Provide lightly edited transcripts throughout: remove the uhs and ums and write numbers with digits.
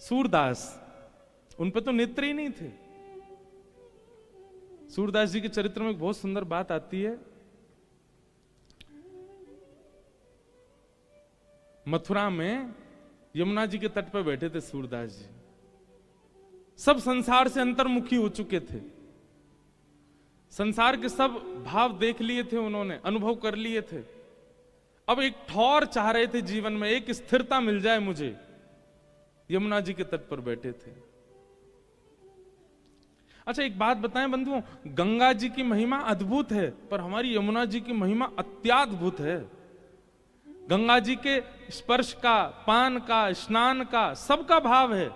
सूरदास, उन पे तो नेत्र ही नहीं थे। सूरदास जी के चरित्र में एक बहुत सुंदर बात आती है। मथुरा में यमुना जी के तट पर बैठे थे सूरदास जी। सब संसार से अंतर्मुखी हो चुके थे, संसार के सब भाव देख लिए थे उन्होंने, अनुभव कर लिए थे। अब एक ठौर चाह रहे थे जीवन में, एक स्थिरता मिल जाए मुझे। यमुना जी के तट पर बैठे थे। अच्छा एक बात बताएं बंधुओं, गंगा जी की महिमा अद्भुत है, पर हमारी यमुना जी की महिमा अत्याद्भुत है। गंगा जी के स्पर्श का, पान का, स्नान का, सबका भाव है।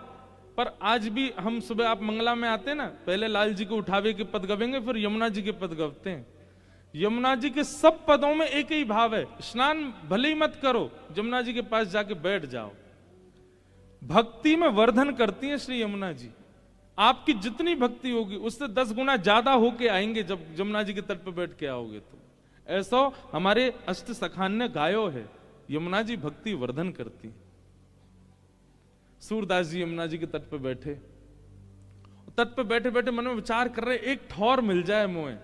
पर आज भी हम सुबह आप मंगला में आते हैं ना, पहले लाल जी को उठावे के पद गवेंगे, फिर यमुना जी के पद गवते हैं। यमुना जी के सब पदों में एक ही भाव है। स्नान भले ही मत करो, यमुना जी के पास जाके बैठ जाओ। भक्ति में वर्धन करती हैं श्री यमुना जी। आपकी जितनी भक्ति होगी उससे 10 गुना ज्यादा होके आएंगे जब यमुना जी के तट पर बैठ के आओगे तो। ऐसा हमारे अष्ट सखान ने गायो है, यमुना जी भक्ति वर्धन करती। सूरदास जी यमुना जी के तट पर बैठे, तट पर बैठे बैठे मन में विचार कर रहे, एक ठौर मिल जाए मोए।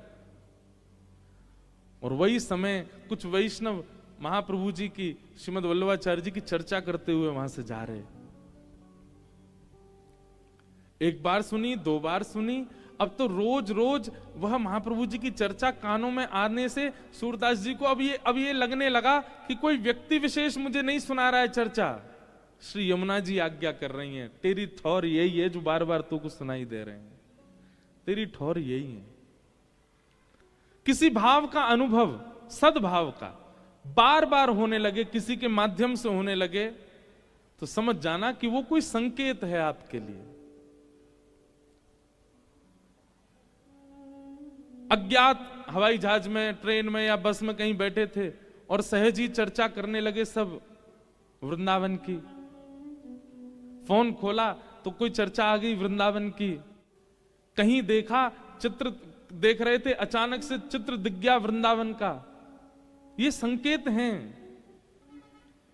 और वही समय कुछ वैष्णव महाप्रभु जी की, श्रीमद वल्लभाचार्य जी की चर्चा करते हुए वहां से जा रहे। एक बार सुनी, 2 बार सुनी, अब तो रोज रोज वह महाप्रभु जी की चर्चा कानों में आने से सूरदास जी को अब ये लगने लगा कि कोई व्यक्ति विशेष मुझे नहीं सुना रहा है चर्चा, श्री यमुना जी आज्ञा कर रही हैं। तेरी ठौर यही है जो बार बार तुमको सुनाई दे रहे हैं, तेरी ठौर यही है। किसी भाव का अनुभव, सद्भाव का बार बार होने लगे, किसी के माध्यम से होने लगे, तो समझ जाना कि वो कोई संकेत है आपके लिए। अज्ञात हवाई जहाज में, ट्रेन में या बस में कहीं बैठे थे और सहज ही चर्चा करने लगे सब वृंदावन की। फोन खोला तो कोई चर्चा आ गई वृंदावन की। कहीं देखा, चित्र देख रहे थे, अचानक से चित्र दिख गया वृंदावन का। ये संकेत हैं।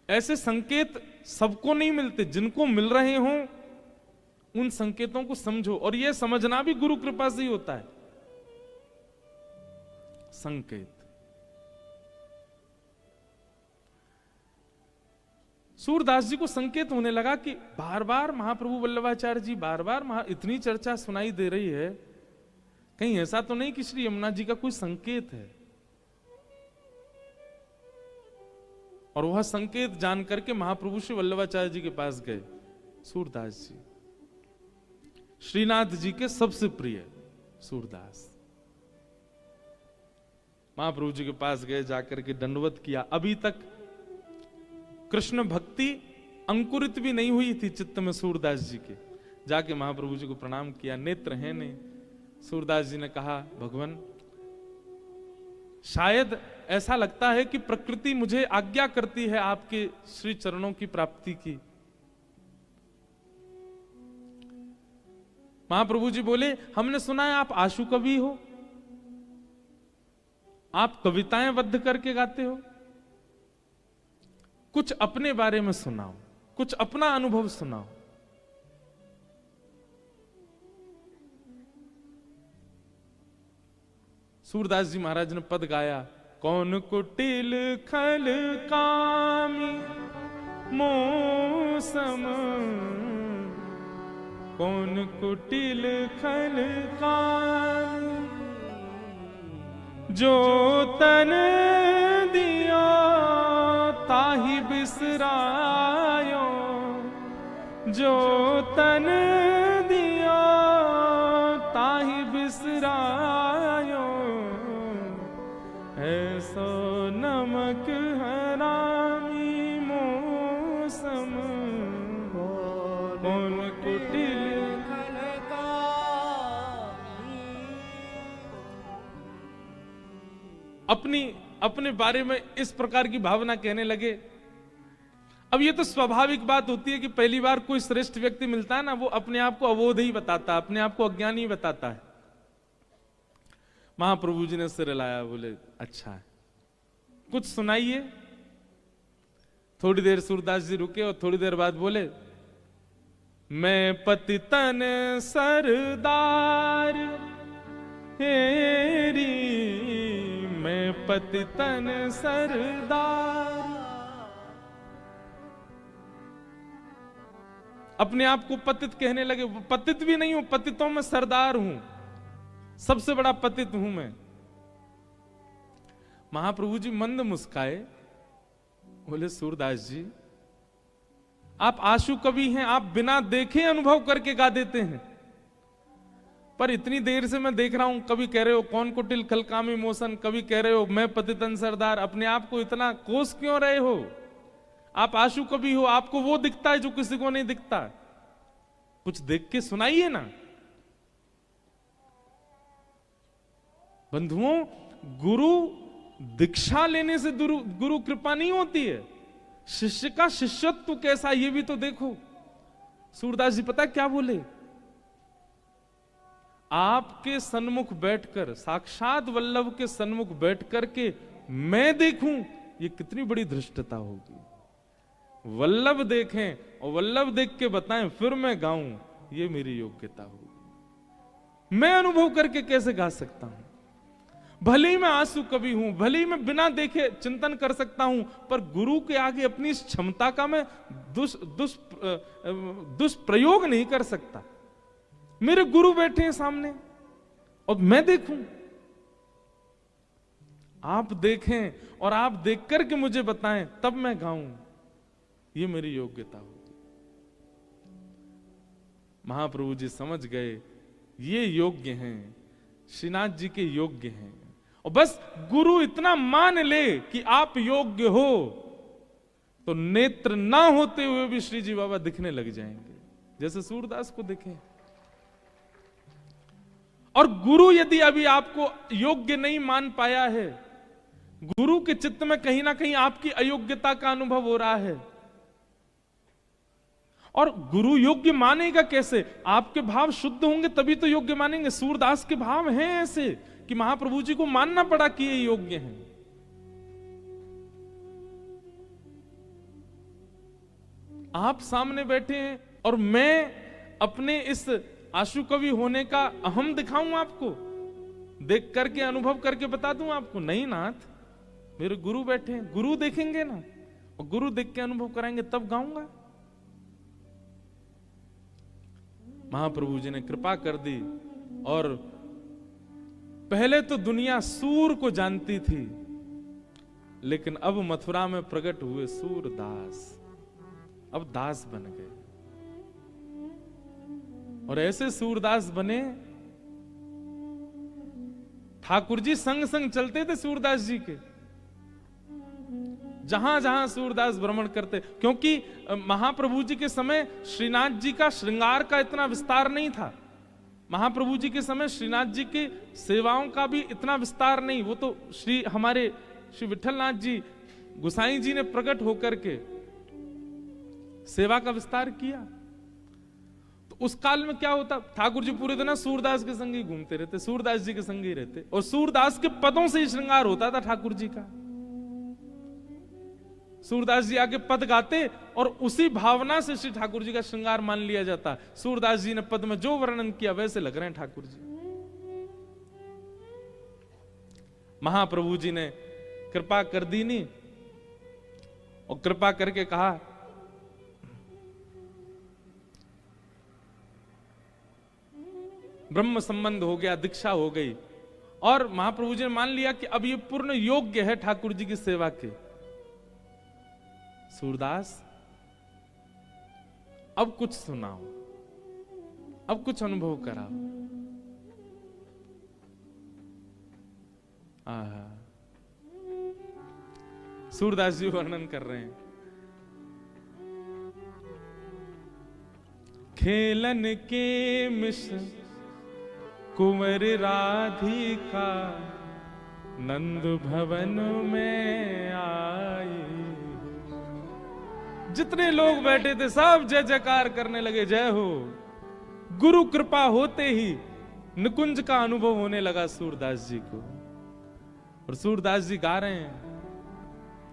ऐसे संकेत सबको नहीं मिलते, जिनको मिल रहे हों उन संकेतों को समझो। और यह समझना भी गुरु कृपा से ही होता है। संकेत, सूरदास जी को संकेत होने लगा कि बार बार महाप्रभु वल्लभाचार्य जी, बार बार इतनी चर्चा सुनाई दे रही है, कहीं ऐसा तो नहीं कि श्री यमुना जी का कोई संकेत है। और वह संकेत जान करके महाप्रभु श्री वल्लभाचार्य जी के पास गए। सूरदास जी श्रीनाथ जी के सबसे प्रिय सूरदास, महाप्रभु जी के पास गए, जाकर के दंडवत किया। अभी तक कृष्ण भक्ति अंकुरित भी नहीं हुई थी चित्त में सूरदास जी के। जाके महाप्रभु जी को प्रणाम किया, नेत्र है नहीं। सूरदास जी ने कहा, भगवान शायद ऐसा लगता है कि प्रकृति मुझे आज्ञा करती है आपके श्री चरणों की प्राप्ति की। महाप्रभु जी बोले, हमने सुना है आप आशु कवि हो, आप कविताएं बद्ध करके गाते हो, कुछ अपने बारे में सुनाओ, कुछ अपना अनुभव सुनाओ। सूरदास जी महाराज ने पद गाया, कौन कुटिल खल कामी मौसम, कौन कुटिल खल कामी, जो तन दिया ताहि बिसरायो, जो तन दिया ताहि बिसरायो, ऐसो नमक हरामी मौसम, कौन कुटिल अपने बारे में इस प्रकार की भावना कहने लगे। अब ये तो स्वाभाविक बात होती है कि पहली बार कोई श्रेष्ठ व्यक्ति मिलता है ना, वो अपने आप को अबोध ही बताता है, अपने आप को अज्ञानी ही बताता है। महाप्रभु जी ने सिर हिलाया, बोले अच्छा है, कुछ सुनाइए। थोड़ी देर सूरदास जी रुके और थोड़ी देर बाद बोले, मैं पतितन सरदार हेरी, मैं पतितन सरदार। अपने आप को पतित कहने लगे। पतित भी नहीं हूं, पतितों में सरदार हूं, सबसे बड़ा पतित हूं मैं। महाप्रभु जी मंद मुस्काए, बोले सूरदास जी आप आशु कवि हैं, आप बिना देखे अनुभव करके गा देते हैं, पर इतनी देर से मैं देख रहा हूं, कभी कह रहे हो कौन कुटिल खलकामी मोशन, कभी कह रहे हो मैं पतितन सरदार, अपने आप को इतना कोस क्यों रहे हो? आप आशु कवि हो, आपको वो दिखता है जो किसी को नहीं दिखता। कुछ देख के सुनाइए ना। बंधुओं, गुरु दीक्षा लेने से गुरु कृपा नहीं होती है, शिष्य का शिष्यत्व कैसा ये भी तो देखो। सूरदास जी पता क्या बोले? आपके सन्मुख बैठकर, साक्षात वल्लभ के सन्मुख बैठकर के मैं देखूं, ये कितनी बड़ी धृष्टता होगी। वल्लभ देखें और वल्लभ देख के बताएं फिर मैं गाऊं, ये मेरी योग्यता होगी। मैं अनुभव करके कैसे गा सकता हूं? भले ही मैं आंसू कवि हूं, भले ही मैं बिना देखे चिंतन कर सकता हूं, पर गुरु के आगे अपनी इस क्षमता का मैं दुष्प्रयोग नहीं कर सकता। मेरे गुरु बैठे हैं सामने और मैं देखूं, आप देखें और आप देख करके मुझे बताएं, तब मैं गाऊं, ये मेरी योग्यता होगी। महाप्रभु जी समझ गए ये योग्य हैं, श्रीनाथ जी के योग्य हैं। और बस गुरु इतना मान ले कि आप योग्य हो, तो नेत्र ना होते हुए भी श्री जी बाबा दिखने लग जाएंगे, जैसे सूरदास को दिखे। और गुरु यदि अभी आपको योग्य नहीं मान पाया है, गुरु के चित्त में कहीं ना कहीं आपकी अयोग्यता का अनुभव हो रहा है, और गुरु योग्य मानेगा कैसे? आपके भाव शुद्ध होंगे तभी तो योग्य मानेंगे। सूरदास के भाव हैं ऐसे कि महाप्रभु जी को मानना पड़ा कि ये योग्य हैं। आप सामने बैठे हैं और मैं अपने इस आशु कवि होने का अहम दिखाऊं आपको, देख करके अनुभव करके बता दूं आपको? नहीं नाथ, मेरे गुरु बैठे हैं, गुरु देखेंगे ना, और गुरु देख के अनुभव कराएंगे तब गाऊंगा। महाप्रभु जी ने कृपा कर दी, और पहले तो दुनिया सूर को जानती थी, लेकिन अब मथुरा में प्रकट हुए सूरदास, अब दास बन गए। और ऐसे सूरदास बने, ठाकुर जी संग संग चलते थे सूरदास जी के, जहां जहां सूरदास भ्रमण करते, क्योंकि महाप्रभु जी के समय श्रीनाथ जी का श्रृंगार का इतना विस्तार नहीं था। महाप्रभु जी के समय श्रीनाथ जी के सेवाओं का भी इतना विस्तार नहीं, वो तो हमारे श्री विठलनाथ जी गोसाई जी ने प्रकट होकर के सेवा का विस्तार किया। तो उस काल में क्या होता, ठाकुर जी पूरे दिन सूरदास के संग ही घूमते रहते, सूरदास जी के संग ही रहते, और सूरदास के पदों से ही श्रृंगार होता था ठाकुर जी का। सूरदास जी आके पद गाते और उसी भावना से श्री ठाकुर जी का श्रृंगार मान लिया जाता। सूरदास जी ने पद में जो वर्णन किया वैसे लग रहे हैं ठाकुर जी। महाप्रभु जी ने कृपा कर दी नहीं, और कृपा करके कहा ब्रह्म संबंध हो गया, दीक्षा हो गई, और महाप्रभु जी ने मान लिया कि अब ये पूर्ण योग्य है ठाकुर जी की सेवा के। सूरदास अब कुछ सुनाओ, अब कुछ अनुभव कराओ। सूरदास जी वर्णन कर रहे हैं, खेलन के मिश्र कुंवर राधिका नंद भवन में आई। जितने लोग बैठे थे सब जय जयकार करने लगे, जय हो। गुरु कृपा होते ही निकुंज का अनुभव होने लगा सूरदास जी को, और सूरदास जी गा रहे हैं,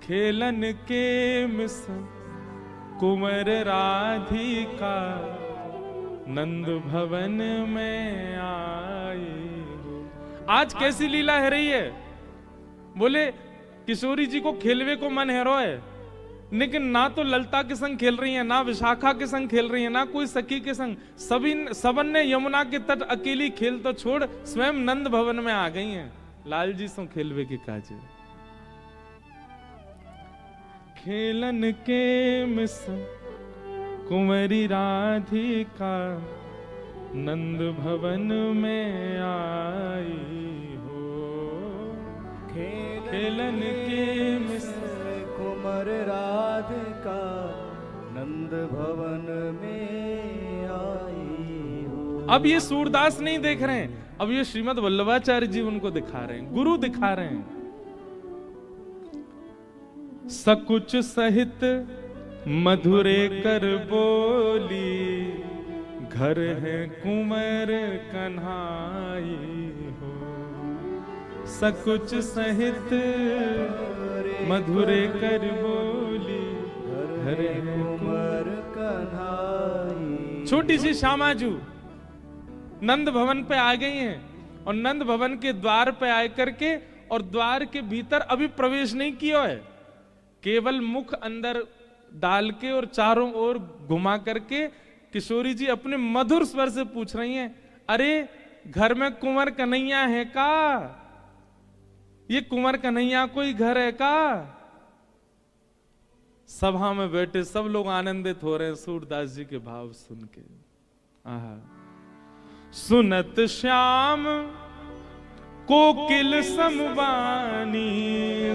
खेलन के मिश्र कुंवर राधिका नंद भवन में आई हो। आज कैसी लीला है रही है? बोले किशोरी जी को खेलवे को मन है रोए, लेकिन ना तो ललता के संग खेल रही है, ना विशाखा के संग खेल रही है, ना कोई सखी के संग। सबन ने यमुना के तट अकेली खेल तो छोड़ स्वयं नंद भवन में आ गई हैं। लाल जी सो खेलवे के काजे। खेलन के मिस कुंवरी राधिका नंद भवन में आई हो। खेलन के मिस कुंवर राधिका नंद भवन में आई हो। अब ये सूरदास नहीं देख रहे हैं, अब ये श्रीमद् वल्लभाचार्य जी उनको दिखा रहे हैं, गुरु दिखा रहे हैं। सकुच सहित मधुरे कर बोली, घर है कुंवर कन्हाई हो। सकुच सहित मधुरे कर बोली, घर है कुंवर कन्हाई। छोटी सी श्यामाजू नंद भवन पे आ गई हैं, और नंद भवन के द्वार पे आकर के, और द्वार के भीतर अभी प्रवेश नहीं किया है, केवल मुख अंदर डाल के और चारों ओर घुमा करके किशोरी जी अपने मधुर स्वर से पूछ रही हैं, अरे घर में कुंवर कन्हैया है का? ये कुंवर कन्हैया कोई घर है का? सभा में बैठे सब लोग आनंदित हो रहे हैं सूरदास जी के भाव सुन के। आहा। सुनत श्याम कोकिल समवानी,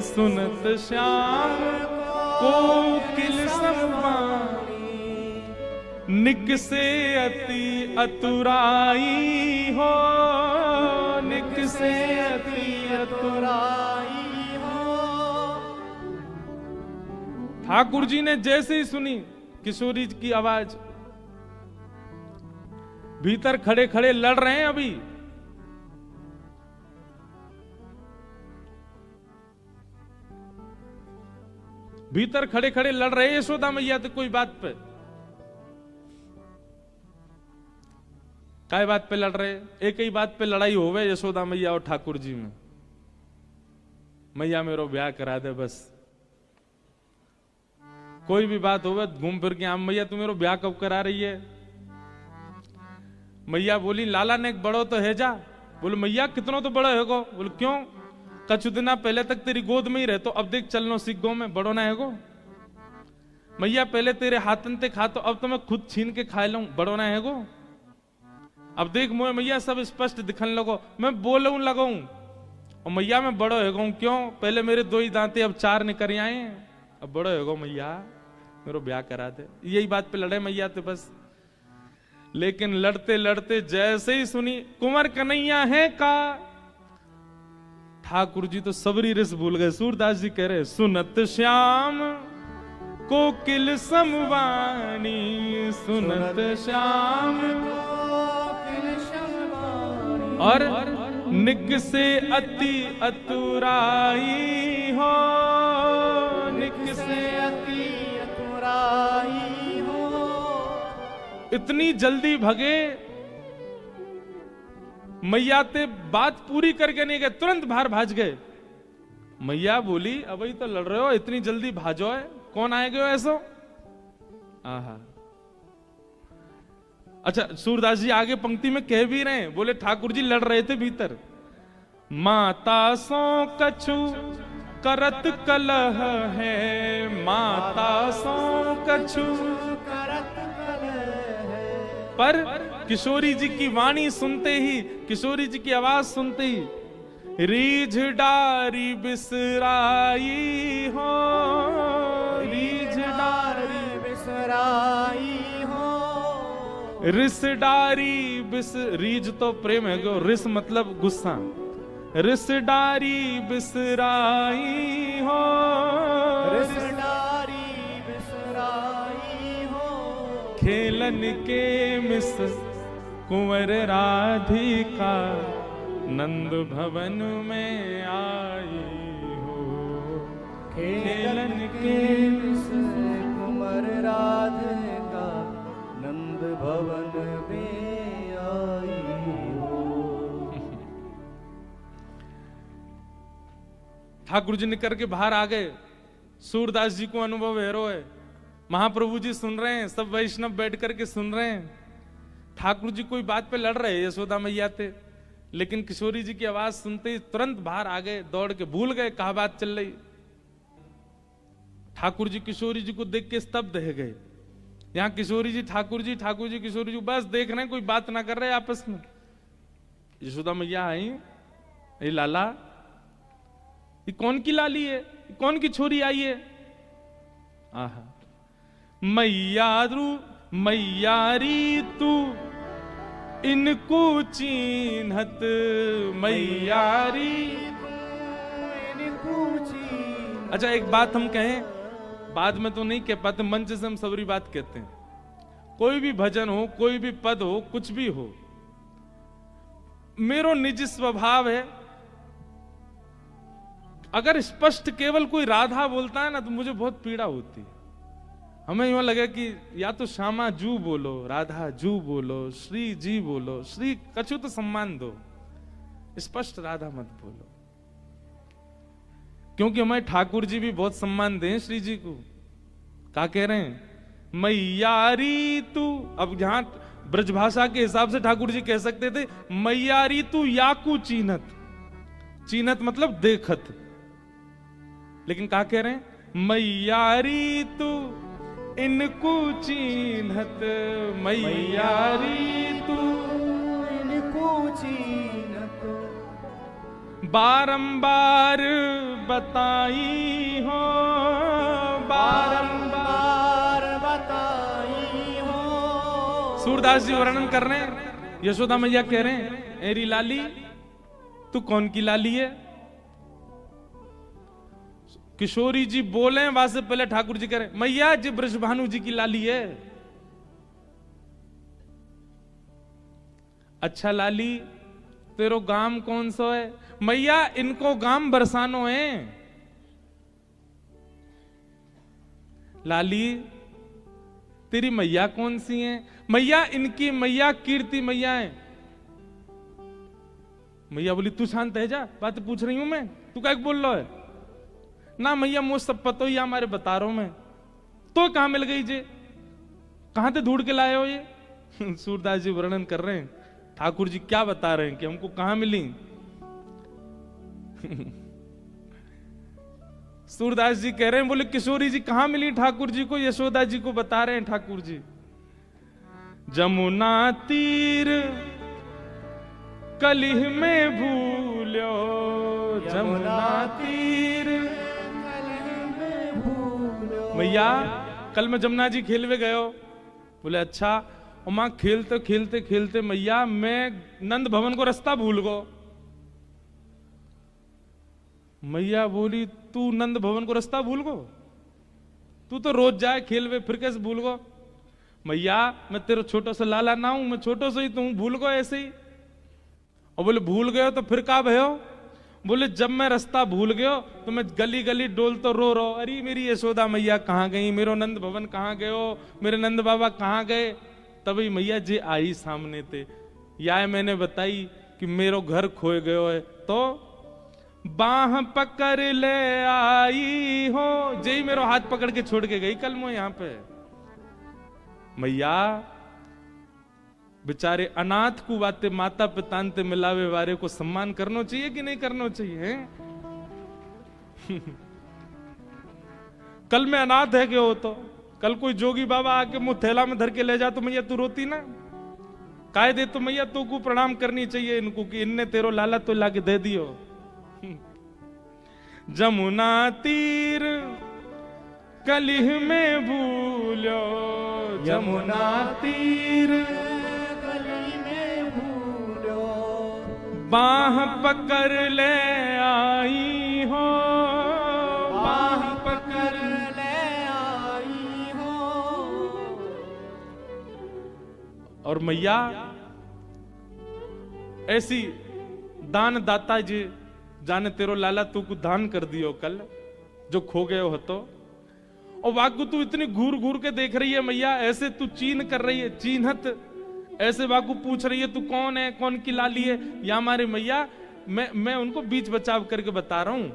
सुनत श्याम कोकिल समवानी, निकसे अति अतुराई हो, निकसे अति अतुराई हो। ठाकुर जी ने जैसे ही सुनी किशोरी की आवाज, भीतर खड़े खड़े लड़ रहे हैं अभी। भीतर खड़े खड़े लड़ रहे यशोदा मैया तो कोई बात पे, काय बात पे लड़ रहे? एक ही बात पे लड़ाई होवे यशोदा मैया और ठाकुर जी में, मैया मेरो ब्याह करा दे बस। कोई भी बात होवे घूम फिर के आम, मैया तू मेरो ब्याह कब करा रही है? मैया बोली लाला ने एक बड़ो तो है जा। बोले मैया कितनों तो बड़ा है गो। बोले क्यों? कछु दिना पहले तक तेरी गोद में ही रहे, तो अब देख चलनो सीख गो में बड़ो ना है गो। मैया पहले तेरे हाथन ते खा, तो अब तो मैं खुद छीन के खा लूं, बड़ो ना है गो। अब देख मोए मैया सब स्पष्ट दिखन लगो, मैं बोलूं लगाऊं, और मैया मैं बड़ो है गो। क्यों? पहले मेरे 2 ही दांते, अब 4 निकल आए, अब बड़ो है गो मैया, मेरे ब्याह करा दे। यही बात पे लड़े मैया तो बस। लेकिन लड़ते लड़ते जैसे ही सुनी कुंवर कन्हैया है का, ठाकुर जी तो सबरी रिस भूल गए। सूरदास जी कह रहे, सुनत श्याम कोकिल समवानी, सुनत श्याम कोकिल समवानी, और निकसे अति अतुराई हो, निकसे अति अतुराई हो। इतनी जल्दी भगे, मैया ते बात पूरी करके नहीं गए, तुरंत बाहर भाज गए। मैया बोली अब ही तो लड़ रहे हो, इतनी जल्दी भाजो है, कौन आएगा ऐसो? आहा। अच्छा, सूरदास जी आगे पंक्ति में कह भी रहे हैं, बोले ठाकुर जी लड़ रहे थे भीतर। माता सो कछु करत कलह है, माता सो कछु करत कलह है। पर किशोरी जी की वाणी सुनते ही, किशोरी जी की आवाज सुनते ही, रीझ डारी बिसराई हो, रीझ डारी बिसराई हो। रिस डारी बिस, रीझ तो प्रेम है गो, रिस मतलब गुस्सा। रिस डारी बिसराई हो, रिस डारी बिसराई हो। खेलन के मिस कुंवर राधिका नंद भवन में आई हो। खेलन के मिस कुंवर राधिका नंद भवन में आई हो। ठाकुर जी निकल के बाहर आ गए। सूरदास जी को अनुभव है, रो है। महाप्रभु जी सुन रहे हैं, सब वैष्णव बैठ करके सुन रहे हैं। ठाकुर जी कोई बात पे लड़ रहे हैं यशोदा मैया थे, लेकिन किशोरी जी की आवाज सुनते ही तुरंत बाहर आ गए, दौड़ के, भूल गए कहा बात चल रही। ठाकुर जी किशोरी जी को देख के स्तब्ध रह गए। यहाँ किशोरी जी ठाकुर जी, ठाकुर जी किशोरी जी बस देख रहे हैं, कोई बात ना कर रहे आपस में। यशोदा मैया आई, ये लाला, ये कौन की लाली है, ये कौन की छोरी आई है? आहा, मैयारी तू इनको चीन्हत, मैयारी इनको चीन्हत। अच्छा एक बात हम कहें, बाद में तो नहीं कह पाते, मंच से हम सबरी बात कहते हैं। कोई भी भजन हो, कोई भी पद हो, कुछ भी हो, मेरो निज स्वभाव है, अगर स्पष्ट केवल कोई राधा बोलता है ना तो मुझे बहुत पीड़ा होती है। हमें यूं लगे कि या तो श्यामा जू बोलो, राधा जू बोलो, श्री जी बोलो, श्री कछु तो सम्मान दो, स्पष्ट राधा मत बोलो। क्योंकि हमारे ठाकुर जी भी बहुत सम्मान दें श्री जी को। क्या कह रहे हैं? मैयारी तू। अब यहां ब्रजभाषा के हिसाब से ठाकुर जी कह सकते थे मैयारी तू याकू चीनत। चीनत मतलब देखत, लेकिन क्या कह रहे हैं? मैयारी तू इनको चीन्हत, मैयारी तू इनको चीन्हत। बारंबार बताई हो, बारंबार बताई हो। सूरदास जी वर्णन कर रहे हैं, यशोदा मैया कह रहे हैं, एरी लाली तू कौन की लाली है? किशोरी जी बोले वहां से पहले ठाकुर जी कह रहे मैया जी ब्रजभानु जी की लाली है। अच्छा लाली तेरो गाम कौन सा है? मैया इनको गाम बरसानो है। लाली तेरी मैया कौन सी है? मैया इनकी मैया कीर्ति मैया है। मैया बोली तू शांत है जा, बात पूछ रही हूं मैं, तू क्या बोल रहा है? ना मैया मुझ सब पतो ही हमारे बता रहा हूं मैं। तो कहां मिल गई जे, कहां से ढूंढ के लाए हो ये? सूरदास जी वर्णन कर रहे हैं, ठाकुर जी क्या बता रहे हैं कि हमको कहां मिली। सूरदास जी कह रहे हैं, बोले किशोरी जी कहां मिली ठाकुर जी को? यशोदा जी को बता रहे हैं ठाकुर जी। जमुना तीर कलिह में भूलो, जमुना तीर मैया कल मैं जमुना जी खेलवे गयो। बोले अच्छा। और मां खेलते खेलते खेलते मैया मैं नंद भवन को रास्ता भूल गो। मैया बोली तू नंद भवन को रास्ता भूल गो? तू तो रोज जाए खेलवे, फिर कैसे भूल गो? मैया मैं तेरा छोटा सा लाला ना हूं, मैं छोटो से ही तू भूल गो ऐसे ही। और बोले भूल गयो तो फिर का भयो? बोले जब मैं रास्ता भूल गयो तो मैं गली गली डोल तो रो, अरे मेरी यशोदा मैया कहाँ गई, मेरो नंद भवन कहाँ गयो, मेरे नंद बाबा कहाँ गए? तभी मैया जी आई सामने थे। या मैंने बताई कि मेरो घर खोए गयो है, तो बाह पकड़ ले आई हो। जय मेरो हाथ पकड़ के छोड़ के गई कल मैं यहाँ पे। मैया बेचारे अनाथ को बातें माता पिता ते मिलावे वारे को सम्मान करना चाहिए कि नहीं करना चाहिए? कल मैं अनाथ है क्यों? तो कल कोई जोगी बाबा आके मुंह थैला में धर के ले जा तो मैया तू रोती ना? कायदे तो मैया तू को प्रणाम करनी चाहिए इनको कि इनने तेरो लाला तो लाके दे दियो। जमुना तीर कलिह में भूलो, जमुना तीर बाह पकड़ ले आई हो, बाह पकड़ ले आई हो। और मैया ऐसी दान दाता जी जाने तेरो लाला तू को दान कर दियो कल जो खो गए हो तो। और वाकु तू इतनी घूर घूर के देख रही है मैया, ऐसे तू चीन कर रही है, चीनहत ऐसे वाकु पूछ रही है तू कौन है, कौन की लाली है। या हमारे मैया मैं उनको बीच बचाव करके बता रहा हूं।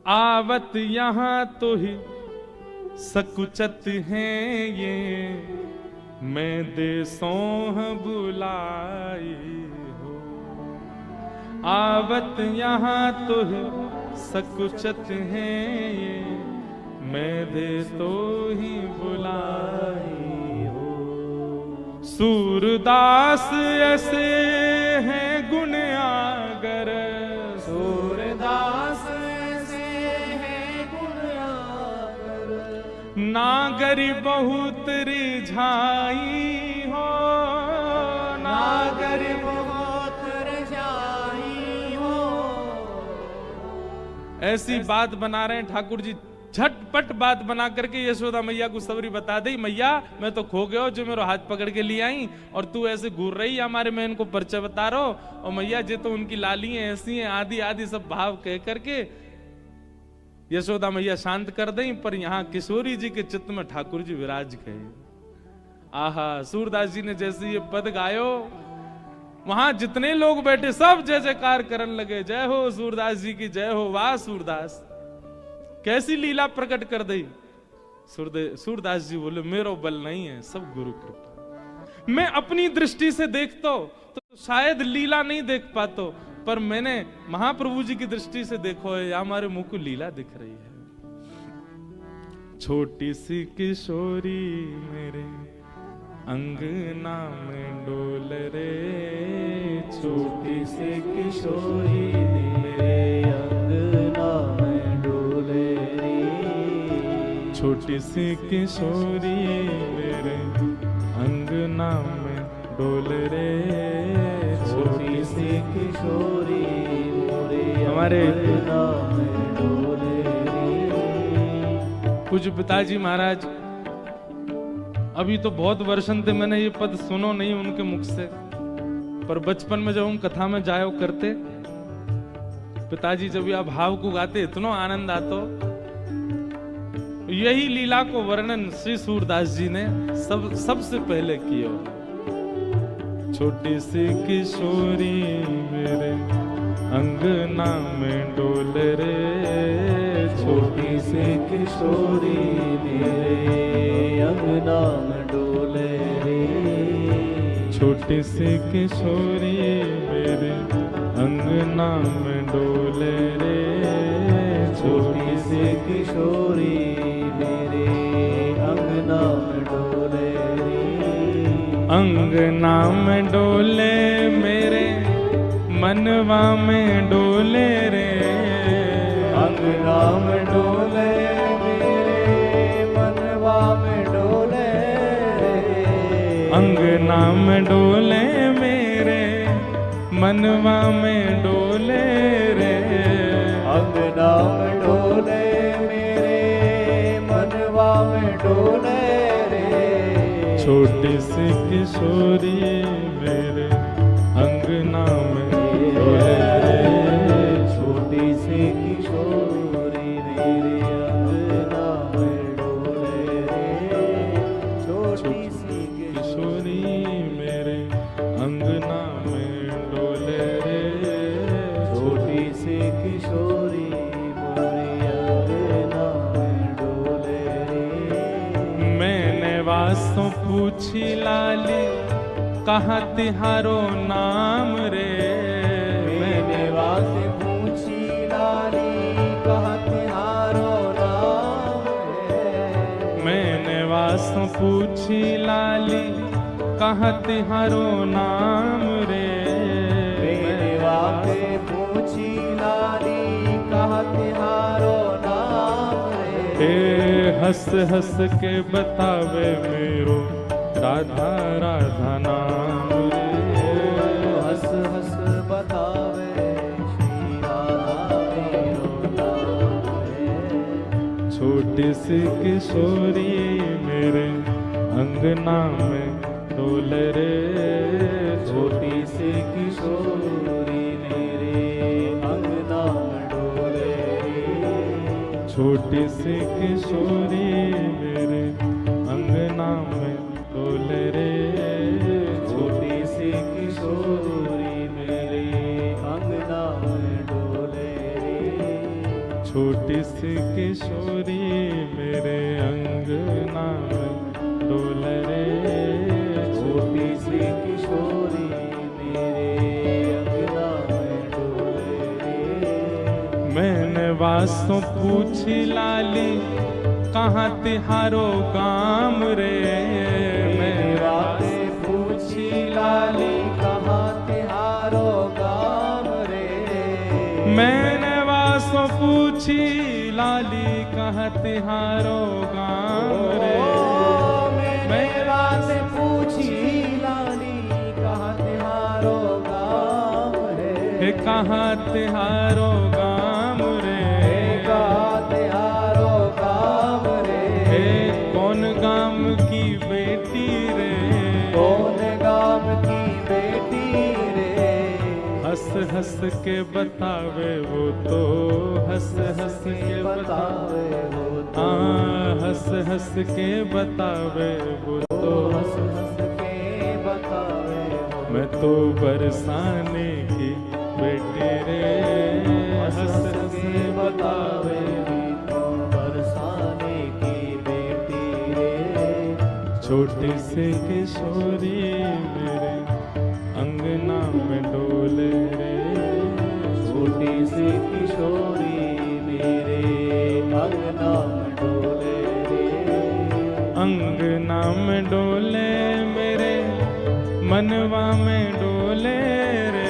आवत यहां तो ही सकुचत हैं ये, मैं देसों बुलाई हो। आवत यहां तो ही सकुचत हैं ये, मैं दे तो ही बुलाई हो। सूरदास ऐसे हैं गुण आगर, सूरदास ऐसे हैं गुण आगर, नागरी बहुत रिझाई हो, नागर बहुत रजाई हो। ऐसी बात बना रहे हैं ठाकुर जी, झटपट बात बना करके यशोदा मैया को सवरी बता दी, मैया मैं तो खो गया जो मेरे हाथ पकड़ के ले आई और तू ऐसे घूर रही है हमारे, मैं इनको परिचय बता रहा हूं। और मैया जे तो उनकी लाली हैं ऐसी हैं, आदि आदि सब भाव कह करके यशोदा मैया शांत कर दें। पर यहाँ किशोरी जी के चित्त में ठाकुर जी विराज गए। आहा, सूरदास जी ने जैसे ये पद गायो, वहां जितने लोग बैठे सब जय जयकार करने लगे, जय हो सूरदास जी की जय हो। वाह सूरदास, कैसी लीला प्रकट कर दी। सूरदास जी बोले मेरो बल नहीं है, सब गुरु कृपा। मैं अपनी दृष्टि से देखता तो शायद लीला नहीं देख पाता, पर मैंने महाप्रभु जी की दृष्टि से देखो है, हमारे मुंह को लीला दिख रही है। छोटी सी किशोरी मेरे अंगना में डोल रे, छोटी सी किशोरी मेरे अंगना में डोले रे। छोटी सी किशोरी मेरे अंगना में डोल रे, छोटी सी किशोरी मेरे हमारे अंगना में डोले रे। पूज्य पिताजी महाराज, अभी तो बहुत वर्षन थे मैंने ये पद सुनो नहीं उनके मुख से, पर बचपन में जब हम कथा में जायो करते, पिताजी जब यह भाव को गाते इतना आनंद आतो। यही लीला को वर्णन श्री सूरदास जी ने सबसे पहले किया। छोटी सी किशोरी मेरे अंगना में डोल रे, छोटी सी किशोरी मेरे अंगना में डोले रे। छोटी सी किशोरी मेरे अंगना में डोले रे, छोटी सी किशोरी मेरे अंगना में डोले रे। अंगना में डोले मेरे मनवा में डोले रे, अंगना में डोले मेरे मनवा में डोले रे। अंगना में डोले मेरे मनवा में डोले रे। अंगना में डोले मेरे मनवा में डोले रे। छोटी सी किशोरी मेरे अंगना में डोले रे। छोटी सी किशोरी मेरे अंगना में डोले रे। छोटी सी किशोरी मेरे अंगना में डोले रे। छोटी सी किशोरी मेरे अंगना में डोले रे। मैंने वासों पूछी लाली कहाँ तिहारो नाम रे। मैंने वासे पूछी लाली कहाँ तिहारो नाम है। मैंने वासों पूछी लाली कहाँ तिहारो नाम रे। मैंने वासे पूछी लाली कहाँ तिहारो नाम हे है। हंस हंस के बतावे मेरो राधा राधा नाम रे। हंस हंस बतावे श्री राधा मेरो नाम है। छोटी सी किशोरी मेरे अंगना में डोल रे। छोटी सी किशोरी मेरे अंगना में डोले रे। छोटी सी किशोरी मेरे अंगना में डोले रे, छोटी सी किशोरी मेरे अंगना में डोले रे, छोटी सी किशोरी मेरे अंगना में डोले रे, छोटी सी किशोरी मेरे अंगना में डोले रे। मैंने वास्तों पूछी लाली कहाँ तिहारो गाम रे, मैंने बातें पूछी लाली कहाँ तिहारो गाम रे, मैंने वास्तों पूछी लाली कहाँ तिहारो गाम रे, मैंने बातें पूछी लाली कहाँ तिहारो गाम रे, हे कहाँ तिहारो गाम रे, कहाँ तिहारो गाम रे, हे कौन गाम की बेटी रे, कौन गाम की बेटी रे, हंस हंस के बतावे वो तो, हंस हंस के बतावे बतावे वो तो, हंस हंस के बतावे वो तो, हंस हंस के बतावे वो मैं तो बरसाने की बेटी रे, हंस हंस के बतावे भी तो बरसाने की बेटी रे, छोटी सी किशोरी मेरे अंगना में डोले रे, छोटी सी किशोरी मेरे अंगना में डोले रे, अंगना में डोले मेरे मनवा में डोले रे,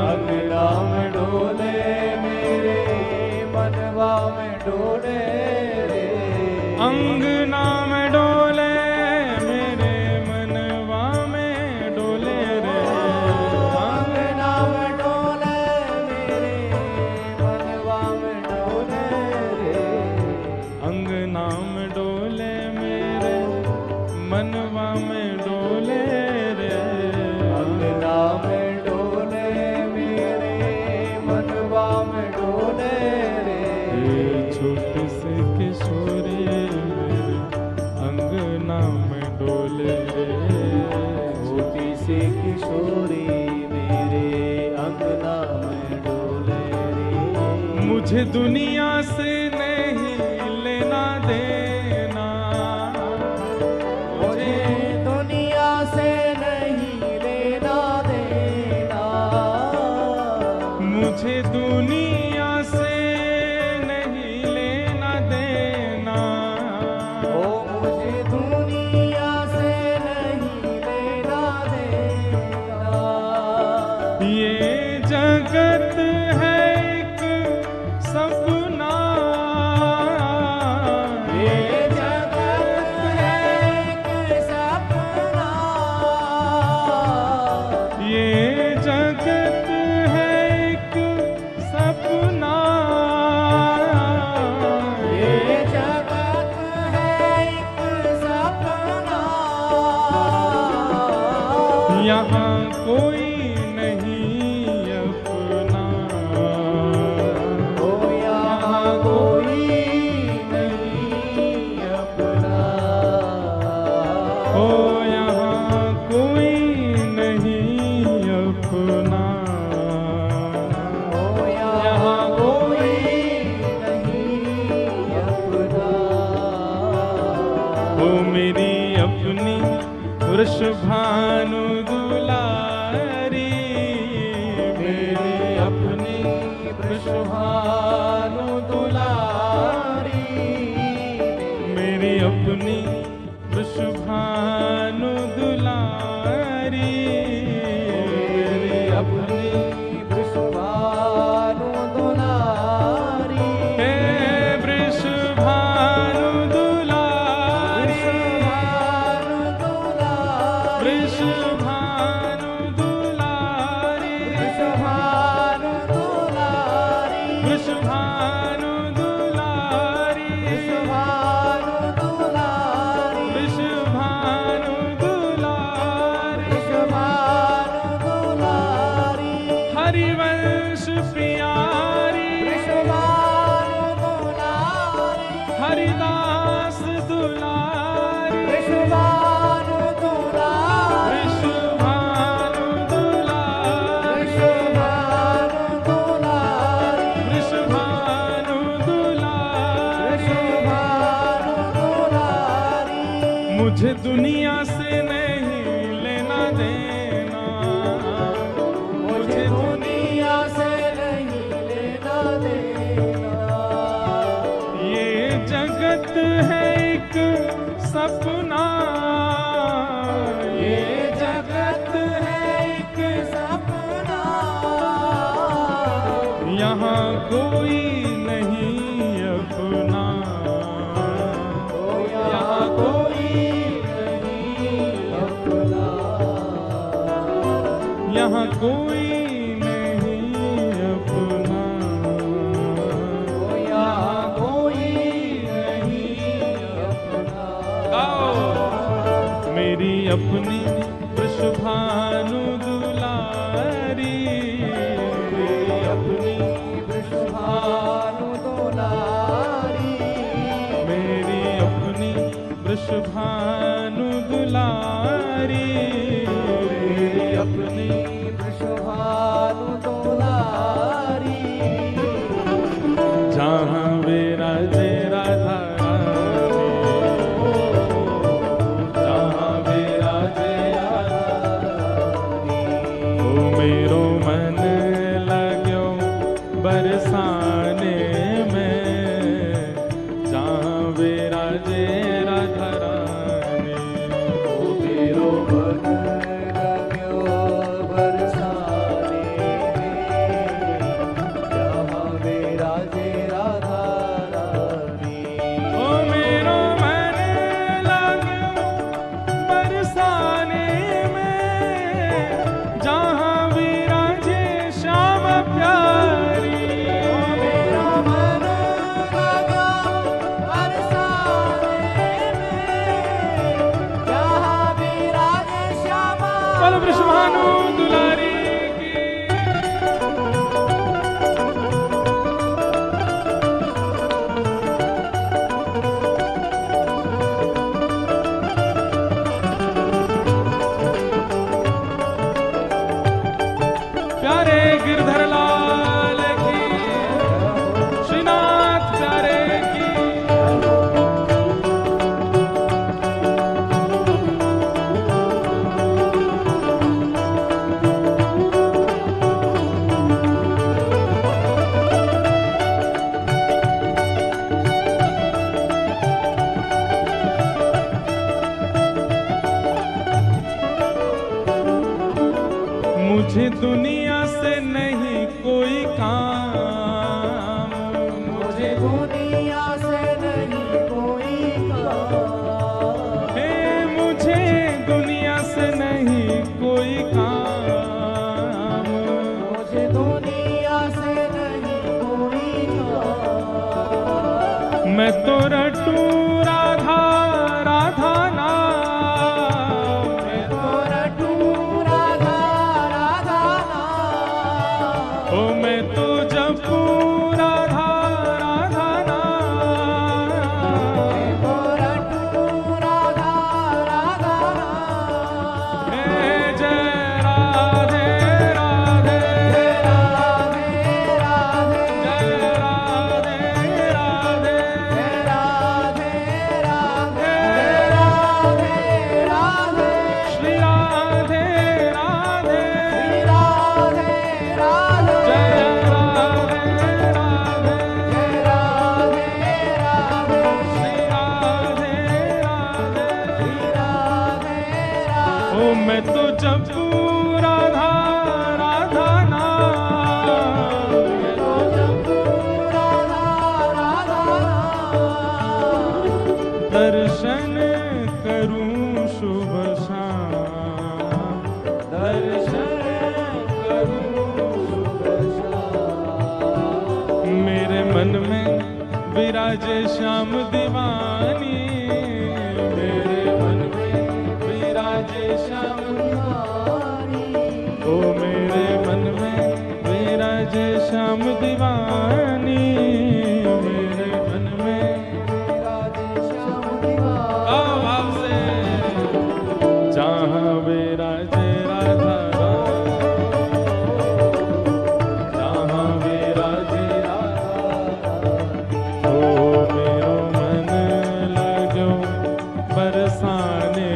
अंगना में डोले मेरे मनवा में डोले रे, अंगना में डोले मेरे मनवा में डोले रे, अंगना में डोले मेरे मनवा में डोले रे, अंगना में डोले मेरे मनवा में डोले रे, अंगना में डोले मेरे मनवा में डोले रे, ये छोटी सी किशोरी मेरे अंगना में डोले रे, छोटी सी किशोरी मेरे अंगना में डोले रे, मुझे दुनिया से नहीं लेना देना, मुझे दुनिया से नहीं लेना देना, मुझे दुनिया से नहीं लेना देना, ओ मुझे दुनिया से नहीं लेना देना, ये जगत है एक सपना, ये जगत है एक सपना, ये जगत है एक सपना, ये जगत है एक सपना, यहाँ कोई नहीं अपना, ओ यहाँ कोई नहीं अपना, ओ यहाँ कोई नहीं अपना, ओ यहाँ कोई नहीं अपना, ओ मेरी अपनी वृषभानु दुलारी, मेरी अपनी वृषभानु दुलारी, मेरी अपनी वृषभानु दुलारी, मेरी अपनी वृषभानु दुलारी, हे वृषभानु दुलारी, वृषभानु दुलारी, वृषभानु दुलारी, वृषभानु दुलारी, वृषभानु दुलारी, वृषभानु दुलारी, वृषभानु दुलारी, वृषभानु दुलारी, हरिवंश प्यारी, वृषभानु दुलारी, मुझे दुनिया से नहीं लेना देना, मुझे दुनिया से नहीं लेना देना। ये जगत है एक सपना, ये जगत है एक सपना, यहाँ कोई नहीं अपना, यहाँ कोई नहीं अपना, यहाँ कोई नहीं अपना, यहाँ कोई नहीं अपना। गाओ मेरी अपनी वृषभानु दुलारी, मेरी अपनी वृषभानु दुलारी, मेरी अपनी वृषभानु दुलारी, मेरी अपनी वृषभानु दुलारी। जहाँ विराजे राधा रानी, जहाँ विराजे ओ मेरो मन लाग्यो बरसाने में, जहाँ विराजे राधा रानी, ओ मेरो मन लाग्यो बरसाने में, जहाँ विराजे राधा रानी। ओ मेरो मन लाग्यो बरसाने में, जहाँ विराजे श्याम प्यारी, मेरा मन लगा बरसाने में, जहाँ विराजे श्यामा। बोलो वृषभानु दुलारी की। प्यारे गिरधर लाल की, श्रीनाथ प्यारे की। मुझे दुनिया से नहीं कोई काम, मुझे दुनिया से नहीं कोई काम, हे मुझे दुनिया से नहीं कोई काम, मुझे दुनिया से नहीं कोई काम। मैं तो रटू राधा राधा नाम, मैं तो रटू राधा राधा नाम, ओ मैं तो जपू राधा राधा नाम, मैं तो रटू राधा राधा नाम। हे जय राधे राधे, राधे राधे जय राधे राधे, राधे राधे राधे राधे श्री राधे राधे, राधे राधे जय राधे राधे, राधे राधे श्री राधे राधे। राधे राधे। ओ मैं तो जपू राधा राधा नाम, तो जपू राधा राधा नाम, दर्शन करूं शुभ शाम, दर्शन करूं शुभ शाम। मेरे मन में विराजे श्याम दीवानी, मेरे मन में विराजे श्याम दीवानी, ओ मेरे मन में विराजे श्याम दीवानी, मेरे मन में राधे श्याम दीवानी। आओ भाव से, जहाँ विराजे राधा रानी, जहाँ विराजे राधा रानी, ओ मेरो मन लगो बरसाने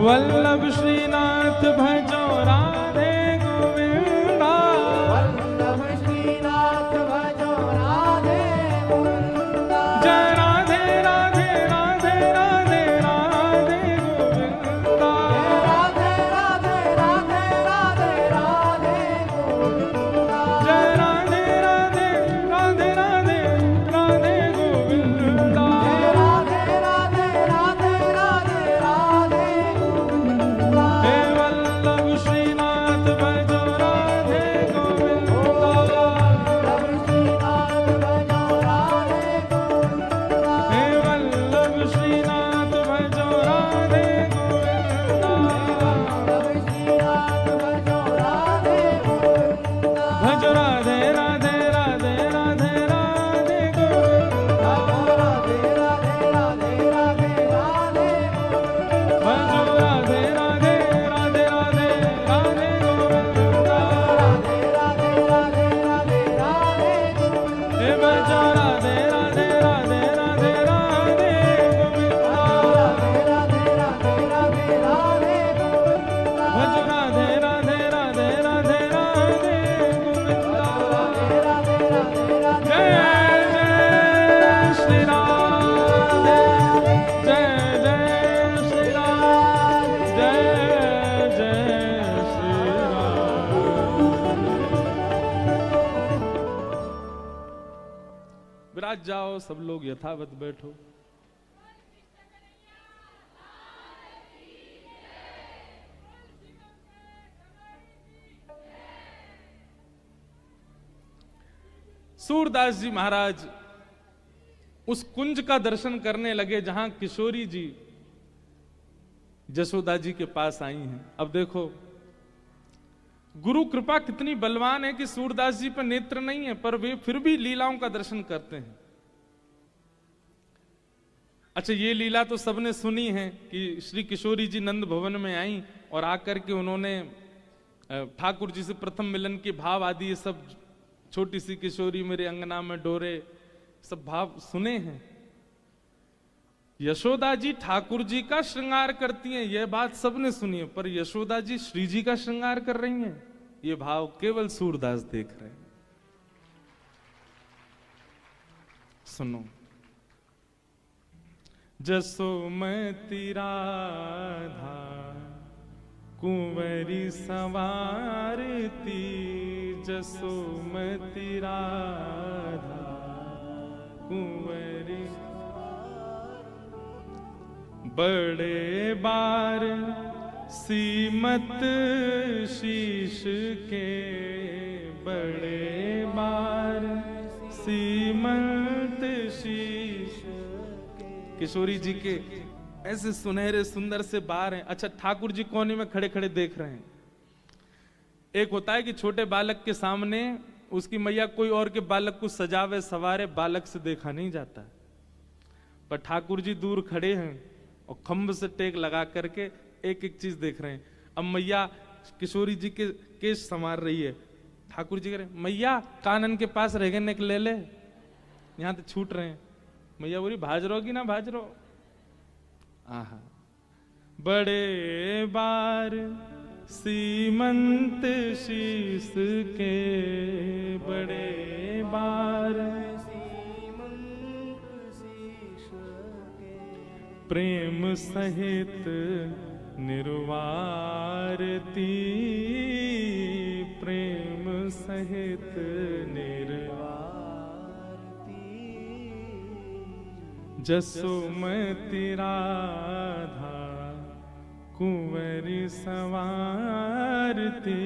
वल्लभ श्रीनाथ भजो राधे गोविंदा। वल्लभ श्रीनाथ भजो राधे गोविंदा। जय राधे राधे राधे राधे राधे गोविंदा। राधे राधे राधे राधे राधे गोविंदा। जय राधे राधे राधे राधे राधे गोविंदा। राधे राधे राधे राधे राधे गोविंदा। हे वल्लभ श्रीनाथ भजो राधे गोविंदा। वल्लभ श्रीनाथ भजो राधे गोविंदा। हे वल्लभ श्रीनाथ भजो राधे गोविंदा। वल्लभ श्रीनाथ भजो राधे गोविंदा। भजो राधे राधे राधे राधे राधे गोविंदा। राधे राधे राधे राधे राधे गोविंदा। भजो राधे राधे राधे राधे राधे गोविंदा। राधे राधे राधे राधे राधे गोविंदा। हे भजो राधे राधे राधे राधे राधे गोविंदा। राधे राधे राधे राधे राधे गोविंदा। भजो राधे राधे राधे राधे राधे गोविंदा। राधे राधे राधे जय जय श्री राम। जय जय श्री राम। जय जय श्री राम। विराज जाओ, सब लोग यथावत बैठो। सूरदास जी महाराज उस कुंज का दर्शन करने लगे जहां किशोरी जी जसोदा जी के पास आई हैं। अब देखो गुरु कृपा कितनी बलवान है कि सूरदास जी पर नेत्र नहीं है, पर वे फिर भी लीलाओं का दर्शन करते हैं। अच्छा, ये लीला तो सबने सुनी है कि श्री किशोरी जी नंद भवन में आई और आकर के उन्होंने ठाकुर जी से प्रथम मिलन के भाव आदि ये सब, छोटी सी किशोरी मेरे अंगना में डोरे, सब भाव सुने हैं। यशोदा जी ठाकुर जी का श्रृंगार करती हैं, यह बात सबने सुनी है, पर यशोदा जी श्री जी का श्रृंगार कर रही हैं, ये भाव केवल सूरदास देख रहे हैं। सुनो। जसोमती राधा कुंवरी सवारती, जसोमती राधा कुंवरी बड़े बार सीमत शीश के, बड़े बार सीमत शीश। किशोरी जी के ऐसे सुनहरे सुंदर से बार हैं। अच्छा, ठाकुर जी कोने में खड़े खड़े देख रहे हैं। एक होता है कि छोटे बालक के सामने उसकी मैया कोई और के बालक को सजावे सवारे, बालक से देखा नहीं जाता, पर ठाकुर जी दूर खड़े हैं और खंभ से टेक लगा करके एक एक चीज देख रहे हैं। अब मैया किशोरी जी के केश संवार रही है, ठाकुर जी कह रहे मैया कानन के पास रह गए ले ले, यहां तो छूट रहे हैं। मैया बोली भाज रहो कि ना भाज रहो। आहा, बड़े बार सीमंत शीस के, बड़े बार सीमंत शीश के, प्रेम सहित निर्वारती, प्रेम सहित जसोमती राधा कुंवरी सवारती,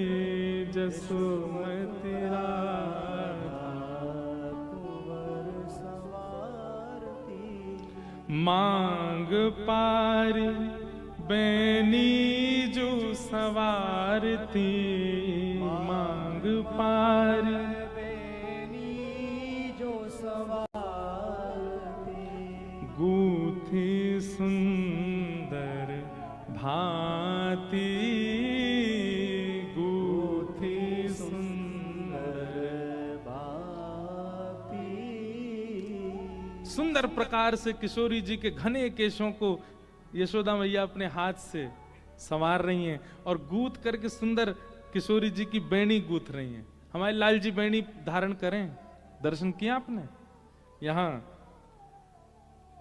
जसोमती राधा कुंवर सवारती। मांग पारी बैनी जो सवारती, मांग पारी बेनी जो सवारती। गूथी सुंदर भांति, गूथी सुंदर भांति। सुंदर प्रकार से किशोरी जी के घने केशों को यशोदा मैया अपने हाथ से संवार रही हैं और गूंथ करके सुंदर किशोरी जी की बेणी गूंथ रही हैं। हमारे लाल जी बेणी धारण करें, दर्शन किया आपने यहां।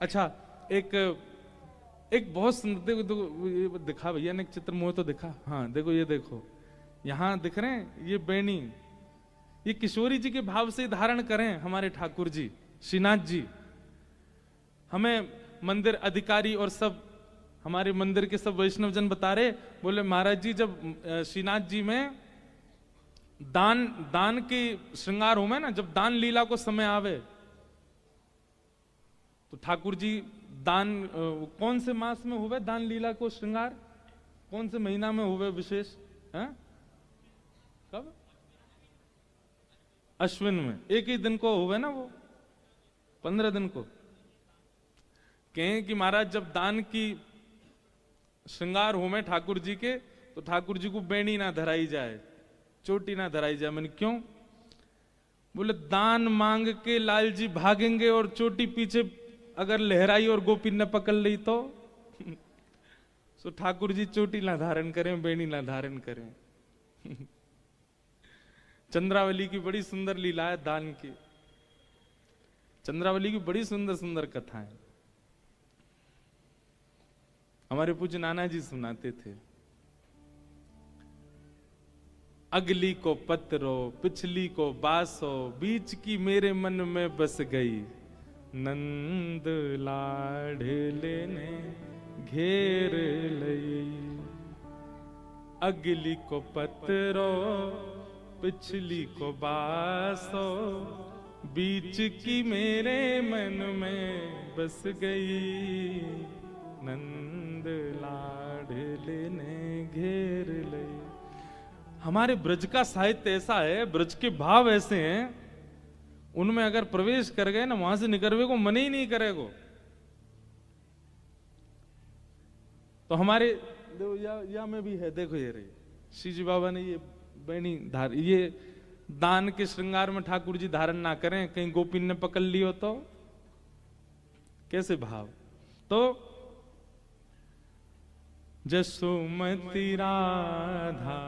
अच्छा, एक बहुत सुंदर, देखो ये दिखा भैया ने एक चित्र, मुझे तो दिखा, हाँ देखो, ये देखो यहां दिख रहे हैं, ये बेणी, ये किशोरी जी के भाव से धारण करें हमारे ठाकुर जी श्रीनाथ जी। हमें मंदिर अधिकारी और सब हमारे मंदिर के सब वैष्णव जन बता रहे, बोले महाराज जी जब श्रीनाथ जी में दान की श्रृंगार हो में ना, जब दान लीला को समय आवे तो ठाकुर जी दान कौन से मास में हुए दान लीला को श्रृंगार, कौन से महीना में हुए विशेष है? कब? अश्विन में, एक ही दिन को हुए ना, वो 15 दिन को। कहें कि महाराज जब दान की श्रृंगार हो में ठाकुर जी के, तो ठाकुर जी को बेणी ना धराई जाए, चोटी ना धराई जाए। मैंने क्यों? बोले दान मांग के लाल जी भागेंगे और चोटी पीछे अगर लहराई और गोपी न पकड़ ली तो सो ठाकुर जी चोटी ना धारण करें, बेणी ना धारण करें। चंद्रावली की बड़ी सुंदर लीला है दान की, चंद्रावली की बड़ी सुंदर सुंदर कथाएं हमारे पूज्य नाना जी सुनाते थे। अगली को पत्रो, पिछली को बासो, बीच की मेरे मन में बस गई, नंद लाडले ने घेर लई। अगली को पत्रो, पिछली को बासो, बीच की मेरे मन में बस गई, नंद लाडले ने घेर लई। हमारे ब्रज का साहित्य ऐसा है, ब्रज के भाव ऐसे हैं, उनमें अगर प्रवेश कर गए ना, वहां से निकलने को मन ही नहीं करेगा। तो हमारे देखो या में भी है, देखो ये रही श्री जी बाबा ने ये बेणी धार, ये दान के श्रृंगार में ठाकुर जी धारण ना करें, कहीं गोपी ने पकड़ लियो तो कैसे भाव। तो जसुमती राधा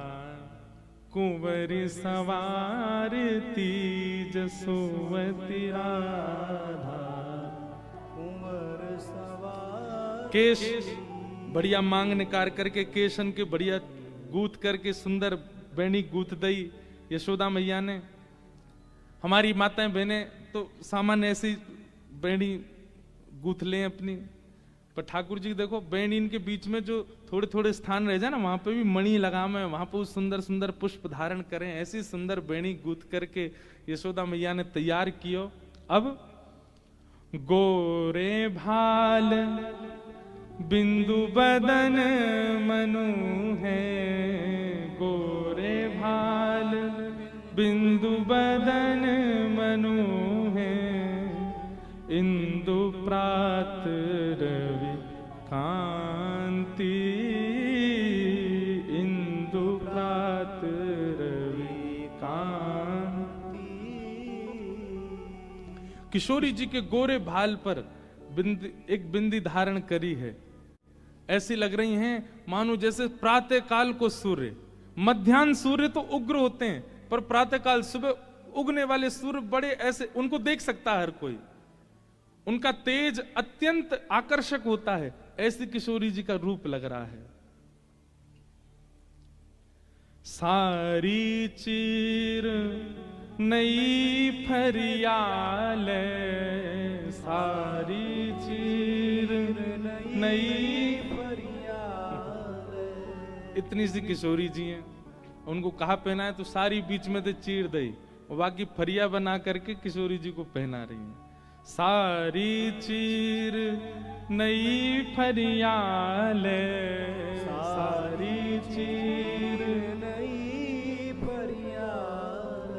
कुंवरी सवारती, जसुमती राधा कुंवर सवार। केश बढ़िया मांग निकाल करके, केशन के बढ़िया गूथ करके सुंदर बेणी गूथ दई यशोदा मैया ने। हमारी माताएं बहनें तो सामान्य ऐसी बेणी गूथ लें अपनी, पर ठाकुर जी देखो बेणी इनके बीच में जो थोड़े थोड़े स्थान रह जाए ना, वहां पे भी मणि लगावे, वहां पे सुंदर सुंदर पुष्प धारण करें। ऐसी सुंदर बेणी गूथ करके यशोदा मैया ने तैयार कियो। अब गोरे भाल बिंदु बदन मनु है, गोरे भाल बिंदु बदन मनु है, इंदु प्रात रवि कांति, इंदु प्रात रवि कांति। किशोरी जी के गोरे भाल पर एक बिंदी धारण करी है, ऐसी लग रही हैं मानो जैसे प्रातः काल को सूर्य। मध्याह्न सूर्य तो उग्र होते हैं, पर प्रातः काल सुबह उगने वाले सूर्य बड़े ऐसे, उनको देख सकता है हर कोई, उनका तेज अत्यंत आकर्षक होता है। ऐसी किशोरी जी का रूप लग रहा है। सारी चीर नई फरियाल, सारी चीर नई फरियाल। इतनी सी किशोरी जी हैं, उनको कहा पहना है तो सारी बीच में से चीर दई, और बाकी फरिया बना करके किशोरी जी को पहना रही हैं। सारी चीर नई फरियाल, सारी चीर नई फरियाल,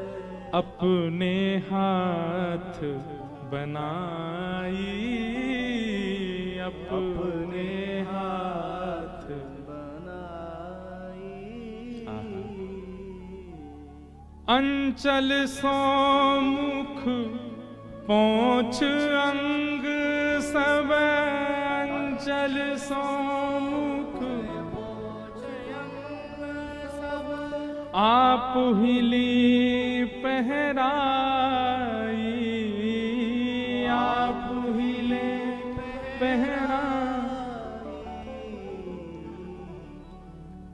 अपने हाथ बनाई, अपने हाथ बनाई। अंचल सौमुख पहुंच अंग सब, अंचल सौमुख आप ही ली पहराई, आप ही ले पहराई,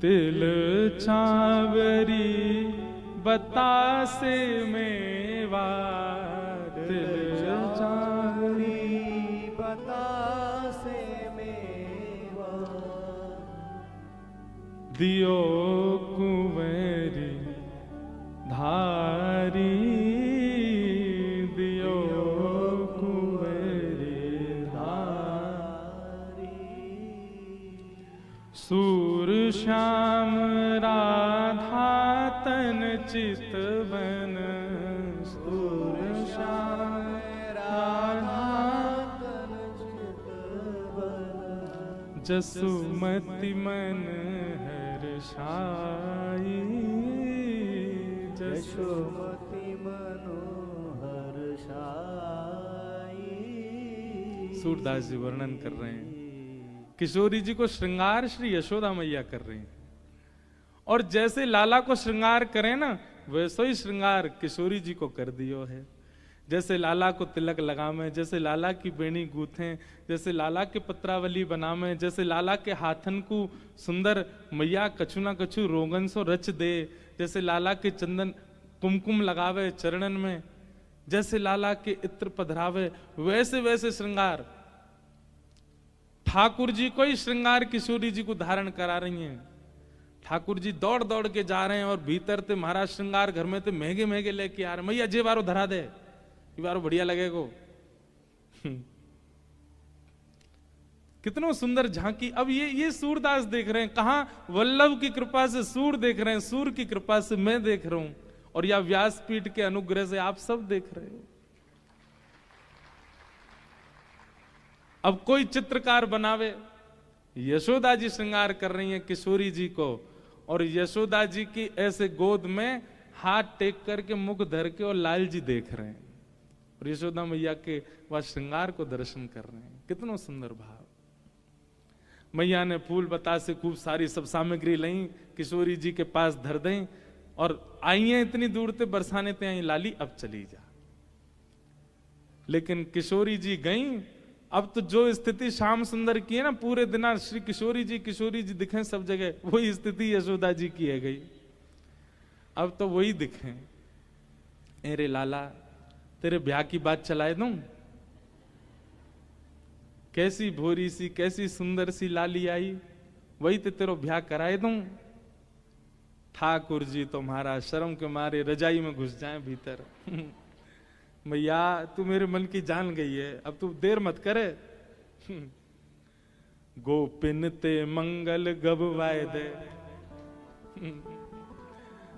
तिल चावरी बतासे मेवा, तिल चावरी बतासे मेवा, दियो कुंवरी धारी, दियो कुंवरी धारी, सूर श्याम राधा तन चितवन, सूर श्याम राधा तन चितवन, जसुमति मन हर्षाई, यशोमति मनोहर शाई। सूरदास जी वर्णन कर रहे हैं, किशोरी जी को श्रृंगार श्री यशोदा मैया कर रहे हैं, और जैसे लाला को श्रृंगार करें ना, वैसे ही श्रृंगार किशोरी जी को कर दियो है। जैसे लाला को तिलक लगावे, जैसे लाला की बेणी गूथें, जैसे लाला के पत्रावली बनावे, जैसे लाला के हाथन को सुंदर मैया कछु ना कछु रोगन सो रच दे, जैसे लाला के चंदन कुमकुम लगावे चरणन में, जैसे लाला के इत्र पधरावे, वैसे वैसे श्रृंगार ठाकुर जी को ही श्रृंगार किशोरी जी को धारण करा रही हैं। ठाकुर जी दौड़ दौड़ के जा रहे हैं और भीतर ते महाराज श्रृंगार घर में ते महंगे महंगे लेके आ रहे हैं। मैया जे बारो धरा दे, ये बारो बढ़िया लगेगो। कितनो सुंदर झांकी। अब ये सूरदास देख रहे हैं, कहां वल्लभ की कृपा से सूर देख रहे हैं, सूर की कृपा से मैं देख रहा हूं, और या व्यासपीठ के अनुग्रह से आप सब देख रहे हो। अब कोई चित्रकार बनावे, यशोदा जी श्रृंगार कर रही हैं किशोरी जी को, और यशोदा जी की ऐसे गोद में हाथ टेक करके मुख धर के और लाल जी देख रहे हैं, और यशोदा मैया के वह श्रृंगार को दर्शन कर रहे हैं। कितना सुंदर भाव। मैया ने फूल बतासे खूब सारी सब सामग्री लाई, किशोरी जी के पास धर दें, और आई हैं इतनी दूर से बरसाने ते आई, लाली अब चली जा। लेकिन किशोरी जी गई। अब तो जो स्थिति श्याम सुंदर की है ना, पूरे दिन श्री किशोरी जी दिखे सब जगह, वही स्थिति यशोदा जी की है गई। अब तो वही दिखे। अरे लाला, तेरे ब्याह की बात चलाए दूं? कैसी भोरी सी, कैसी सुंदर सी लाली आई, वही तो तेरो ब्याह कराए दूं? ठाकुर जी तो महाराज शर्म के मारे रजाई में घुस जाए भीतर। मैया तू मेरे मन की जान गई है, अब तू देर मत करे। गोपिन ते मंगल गबवाए दे।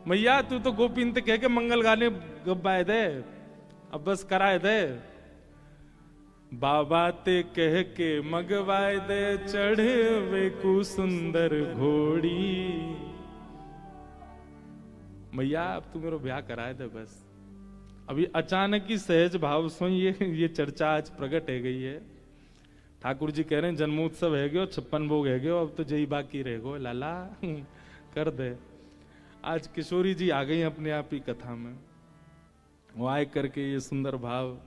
मैया तू तो गोपिन ते कह के मंगल गाने गबवाए दे, अब बस कराए दे। बाबा ते कह के मगवाए दे, चढ़े वे को सुंदर घोड़ी। मैया अब तू मेरा ब्याह कराए दे बस। अभी अचानक ही सहज भाव सो ये चर्चा आज प्रकट है गई है। ठाकुर जी कह रहे हैं जन्मोत्सव है गयो, 56 भोग है गयो, अब तो जय बाकी रह गो लाला। कर दे। आज किशोरी जी आ गई अपने आप ही कथा में, वो आए करके ये सुंदर भाव